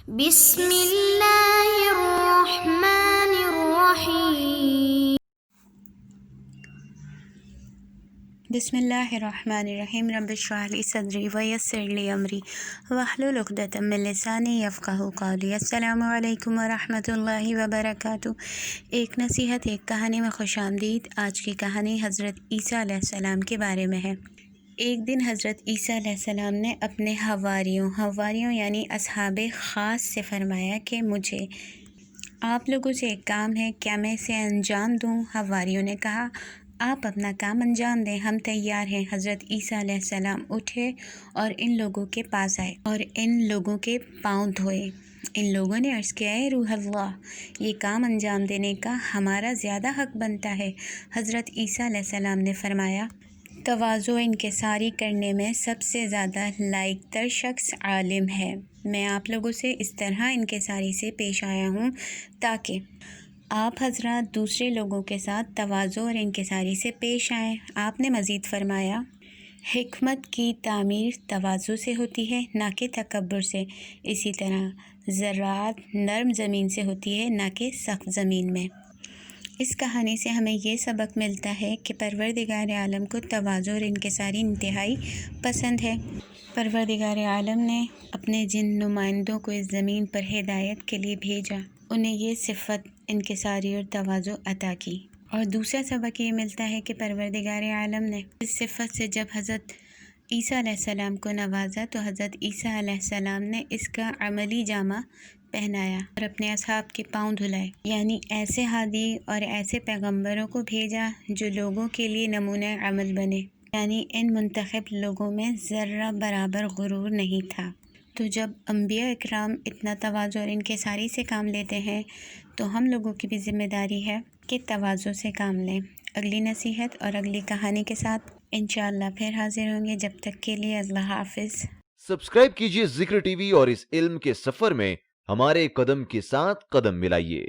بسم اللہ الرحمن الرحیم۔ بسم اللہ الرحمن الرحیم۔ رب اشرح لی صدری ویسر لی امری واحلل عقدۃ من لسانی یفقہوا قولی۔ السلام علیکم ورحمۃ اللہ وبرکاتہ۔ ایک نصیحت ایک کہانی میں خوش آمدید۔ آج کی کہانی حضرت عیسیٰ علیہ السلام کے بارے میں ہے۔ ایک دن حضرت عیسیٰ علیہ السلام نے اپنے حواریوں یعنی اصحاب خاص سے فرمایا کہ مجھے آپ لوگوں سے ایک کام ہے، کیا میں اسے انجام دوں؟ حواریوں نے کہا، آپ اپنا کام انجام دیں، ہم تیار ہیں۔ حضرت عیسیٰ علیہ السلام اٹھے اور ان لوگوں کے پاس آئے اور ان لوگوں کے پاؤں دھوئے۔ ان لوگوں نے عرض کیا، اے روح اللہ، یہ کام انجام دینے کا ہمارا زیادہ حق بنتا ہے۔ حضرت عیسیٰ علیہ السلام نے فرمایا، تواضع انکساری کرنے میں سب سے زیادہ لائق تر شخص عالم ہے۔ میں آپ لوگوں سے اس طرح انکساری سے پیش آیا ہوں تاکہ آپ حضرات دوسرے لوگوں کے ساتھ تواضع اور انکساری سے پیش آئیں۔ آپ نے مزید فرمایا، حکمت کی تعمیر تواضع سے ہوتی ہے، نہ کہ تکبر سے۔ اسی طرح زراعت نرم زمین سے ہوتی ہے، نہ کہ سخت زمین میں۔ اس کہانی سے ہمیں یہ سبق ملتا ہے کہ پروردگار عالم کو تواضع اور انکساری انتہائی پسند ہے۔ پروردگار عالم نے اپنے جن نمائندوں کو اس زمین پر ہدایت کے لیے بھیجا، انہیں یہ صفت انکساری اور تواضع عطا کی۔ اور دوسرا سبق یہ ملتا ہے کہ پروردگار عالم نے اس صفت سے جب حضرت عیسیٰ علیہ السلام کو نوازا تو حضرت عیسیٰ علیہ السلام نے اس کا عملی جامہ پہنایا اور اپنے اصحاب کے پاؤں دھلائے، یعنی ایسے ہادی اور ایسے پیغمبروں کو بھیجا جو لوگوں کے لیے نمونہ عمل بنے، یعنی ان منتخب لوگوں میں ذرہ برابر غرور نہیں تھا۔ تو جب انبیاء اکرام اتنا تواضع اور انکساری سے کام لیتے ہیں تو ہم لوگوں کی بھی ذمہ داری ہے کہ تواضع سے کام لیں۔ اگلی نصیحت اور اگلی کہانی کے ساتھ انشاءاللہ پھر حاضر ہوں گے، جب تک کے لیے اللہ حافظ۔ سبسکرائب کیجیے ذکر ٹی وی اور اس علم کے سفر میں ہمارے قدم کے ساتھ قدم ملائیے۔